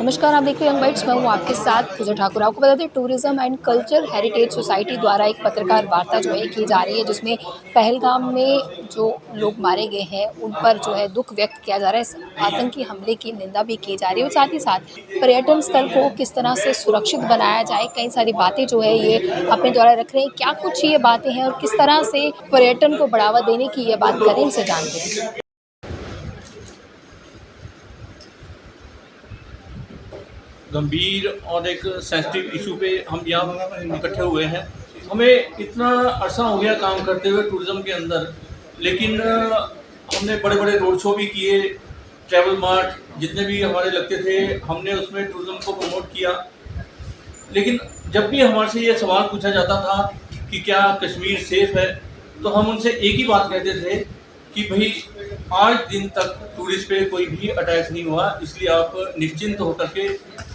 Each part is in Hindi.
नमस्कार, आप देख रहे हैं यंग बाइट्स। मैं हूँ आपके साथ पूजा ठाकुर। आपको बता दें, tourism and culture heritage society द्वारा एक पत्रकार वार्ता जो है की जा रही है, जिसमें पहलगाम में जो लोग मारे गए हैं उन पर जो है दुख व्यक्त किया जा रहा है। इस आतंकी हमले की निंदा भी की जा रही है और साथ ही साथ पर्यटन स्थल को किस तरह से सुरक्षित बनाया जाए, कई सारी बातें जो है ये अपने द्वारा रख रहे हैं। क्या कुछ ये बातें हैं और किस तरह से पर्यटन को बढ़ावा देने की ये बात करें, इनसे जानते हैं। गंभीर और एक सेंसिटिव इशू पे हम यहाँ इकट्ठे हुए हैं। हमें इतना अरसा हो गया काम करते हुए टूरिज़्म के अंदर, लेकिन हमने बड़े बड़े रोड शो भी किए, ट्रैवल मार्ट जितने भी हमारे लगते थे हमने उसमें टूरिज़्म को प्रमोट किया। लेकिन जब भी हमारे से ये सवाल पूछा जाता था कि क्या कश्मीर सेफ़ है, तो हम उनसे एक ही बात कहते थे कि भाई आज दिन तक टूरिस्ट पे कोई भी अटैक नहीं हुआ, इसलिए आप निश्चिंत होकर के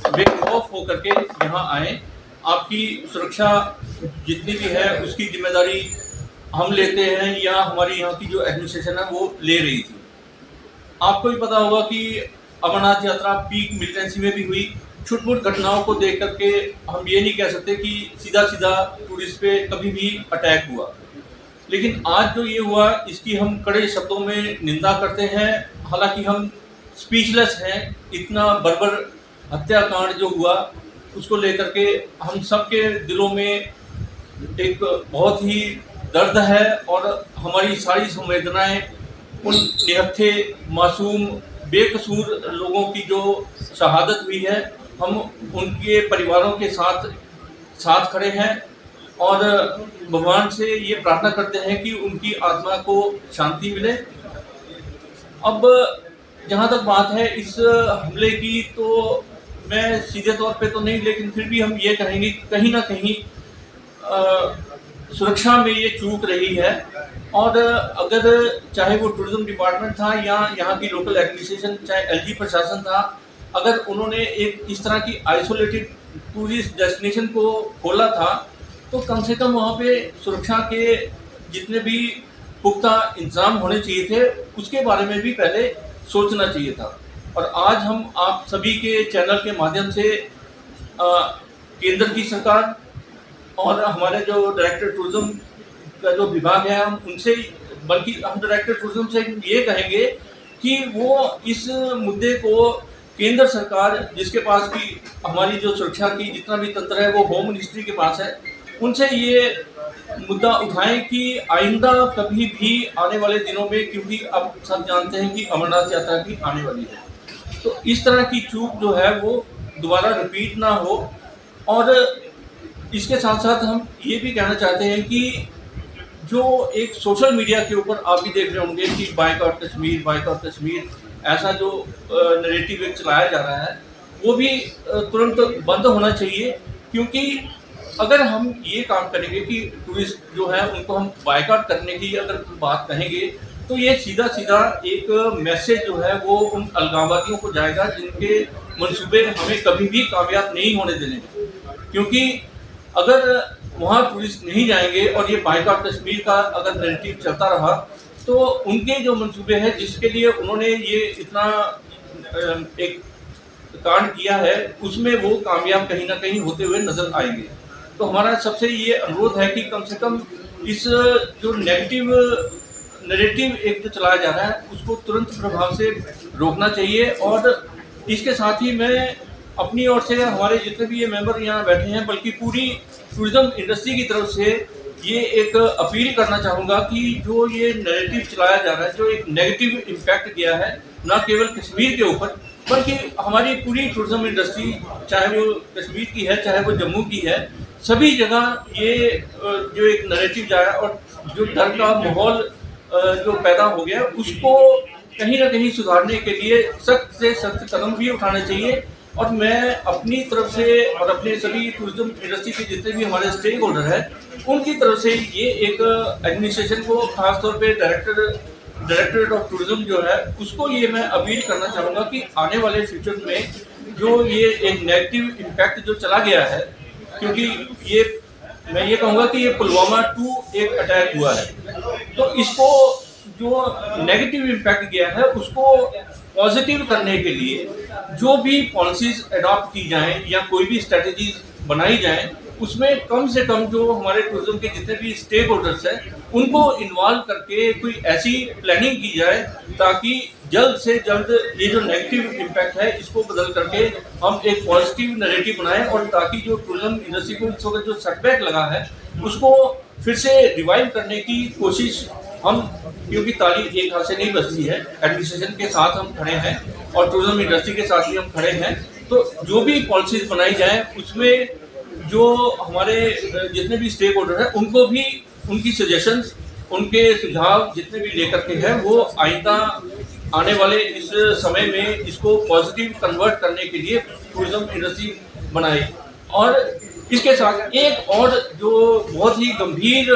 बेखौफ होकर के यहाँ आएँ। आपकी सुरक्षा जितनी भी है उसकी जिम्मेदारी हम लेते हैं या हमारी यहाँ की जो एडमिनिस्ट्रेशन है वो ले रही थी। आपको भी पता होगा कि अमरनाथ यात्रा पीक मिलिटेंसी में भी हुई। छुटपुट घटनाओं को देख करके हम ये नहीं कह सकते कि सीधा सीधा टूरिस्ट पे कभी भी अटैक हुआ, लेकिन आज जो ये हुआ इसकी हम कड़े शब्दों में निंदा करते हैं। हालांकि हम स्पीचलेस हैं। इतना बर्बर हत्याकांड जो हुआ उसको लेकर के हम सबके दिलों में एक बहुत ही दर्द है और हमारी सारी संवेदनाएं उन निहत्थे मासूम बेकसूर लोगों की जो शहादत हुई है, हम उनके परिवारों के साथ खड़े हैं और भगवान से ये प्रार्थना करते हैं कि उनकी आत्मा को शांति मिले। अब जहाँ तक बात है इस हमले की, तो मैं सीधे तौर पे तो नहीं, लेकिन फिर भी हम ये कहेंगे कहीं ना कहीं सुरक्षा में ये चूक रही है। और अगर चाहे वो टूरिज्म डिपार्टमेंट था या यहाँ की लोकल एडमिनिस्ट्रेशन, चाहे एलजी प्रशासन था, अगर उन्होंने एक इस तरह की आइसोलेटेड टूरिस्ट डेस्टिनेशन को खोला था तो कम से कम वहाँ पे सुरक्षा के जितने भी पुख्ता इंतजाम होने चाहिए थे उसके बारे में भी पहले सोचना चाहिए था। और आज हम आप सभी के चैनल के माध्यम से केंद्र की सरकार और हमारे जो डायरेक्टर टूरिज्म का जो विभाग है, हम उनसे, बल्कि हम डायरेक्टर टूरिज्म से ये कहेंगे कि वो इस मुद्दे को केंद्र सरकार, जिसके पास की हमारी जो सुरक्षा की जितना भी तंत्र है वो होम मिनिस्ट्री के पास है, उनसे ये मुद्दा उठाएं कि आइंदा कभी भी आने वाले दिनों में, क्योंकि अब सब जानते हैं कि अमरनाथ यात्रा भी आने वाली है, तो इस तरह की चूक जो है वो दोबारा रिपीट ना हो। और इसके साथ साथ हम ये भी कहना चाहते हैं कि जो एक सोशल मीडिया के ऊपर आप भी देख रहे होंगे कि बायकॉट कश्मीर ऐसा जो नैरेटिव एक चलाया जा रहा है, वो भी तुरंत बंद होना चाहिए। क्योंकि अगर हम ये काम करेंगे कि टूरिस्ट जो है उनको हम बायकॉट करने की अगर बात कहेंगे, तो ये सीधा सीधा एक मैसेज जो है वो उन अलगाववादियों को जाएगा जिनके मंसूबे हमें कभी भी कामयाब नहीं होने देने। क्योंकि अगर वहाँ टूरिस्ट नहीं जाएंगे और ये बायकॉट कश्मीर का अगर नैरेटिव चलता रहा, तो उनके जो मंसूबे हैं जिसके लिए उन्होंने ये इतना एक कांड किया है, उसमें वो कामयाब कहीं ना कहीं होते हुए नजर आएंगे। तो हमारा सबसे ये अनुरोध है कि कम से कम इस जो नेगेटिव नैरेटिव एक जो चलाया जा रहा है उसको तुरंत प्रभाव से रोकना चाहिए। और इसके साथ ही मैं अपनी ओर से, हमारे जितने भी ये मेंबर यहाँ बैठे हैं, बल्कि पूरी टूरिज्म इंडस्ट्री की तरफ से ये एक अपील करना चाहूँगा कि जो ये नैरेटिव चलाया जा रहा है, जो एक नेगेटिव इम्पैक्ट गया है न केवल कश्मीर के ऊपर बल्कि हमारी पूरी टूरिज्म इंडस्ट्री, चाहे वो कश्मीर की है चाहे वो जम्मू की है, सभी जगह ये जो एक नैरेटिव जा रहा है और जो डर का माहौल जो पैदा हो गया, उसको कहीं ना कहीं सुधारने के लिए सख्त से सख्त कदम भी उठाने चाहिए। और मैं अपनी तरफ से और अपने सभी टूरिज्म इंडस्ट्री के जितने भी हमारे स्टेक होल्डर हैं उनकी तरफ से ये एक एडमिनिस्ट्रेशन को, खासतौर पे डायरेक्टरेट ऑफ टूरिज्म जो है उसको ये मैं अपील करना चाहूँगा कि आने वाले फ्यूचर में जो ये एक नेगेटिव इम्पैक्ट जो चला गया है, क्योंकि ये मैं ये कहूँगा कि ये पुलवामा 2 एक अटैक हुआ है, तो इसको जो नेगेटिव इम्पैक्ट गया है उसको पॉजिटिव करने के लिए जो भी पॉलिसीज अडॉप्ट की जाएं या कोई भी स्ट्रेटजी बनाई जाए, उसमें कम से कम जो हमारे टूरिज्म के जितने भी स्टेक होल्डर्स हैं उनको इन्वॉल्व करके कोई ऐसी प्लानिंग की जाए ताकि जल्द से जल्द ये जो नेगेटिव इम्पैक्ट है इसको बदल करके हम एक पॉजिटिव नैरेटिव बनाएं, और ताकि जो टूरिज्म इंडस्ट्री को इस वक्त जो सेटबैक लगा है उसको फिर से रिवाइव करने की कोशिश हम, क्योंकि ताली एक हाथ से नहीं बजती है, एडमिनिस्ट्रेशन के साथ हम खड़े हैं और टूरिज्म इंडस्ट्री के साथ भी हम खड़े हैं। तो जो भी पॉलिसीज बनाई जाए उसमें जो हमारे जितने भी स्टेक होल्डर हैं उनको भी उनकी सजेशंस, उनके सुझाव जितने भी लेकर के हैं वो आइंदा आने वाले इस समय में इसको पॉजिटिव कन्वर्ट करने के लिए टूरिज्म इंडस्ट्री बनाए। और इसके साथ एक और जो बहुत ही गंभीर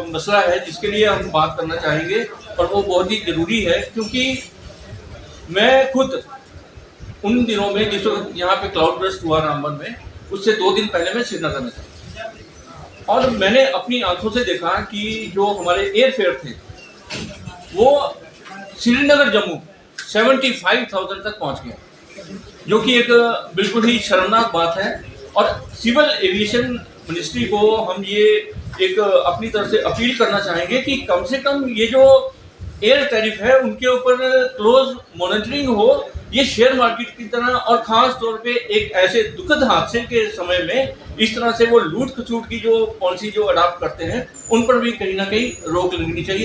मसला है जिसके लिए हम बात करना चाहेंगे और वो बहुत ही ज़रूरी है, क्योंकि मैं खुद उन दिनों में जिस वक्त यहाँ पे क्लाउड बर्स्ट हुआ रामबन में, उससे 2 दिन पहले मैं श्रीनगर में था और मैंने अपनी आंखों से देखा कि जो हमारे एयरफेयर थे वो श्रीनगर जम्मू 75,000 तक पहुँच गया, जो कि एक बिल्कुल ही शर्मनाक बात है। और सिविल एविएशन मिनिस्ट्री को हम ये एक अपनी तरफ से अपील करना चाहेंगे कि कम से कम ये जो एयर टैरिफ है उनके ऊपर क्लोज मॉनिटरिंग हो। ये शेयर मार्केट की तरह, और ख़ास तौर पे एक ऐसे दुखद हादसे के समय में इस तरह से वो लूट खसूट की जो पॉलिसी जो अडॉप्ट करते हैं उन पर भी कहीं ना कहीं रोक लगनी चाहिए।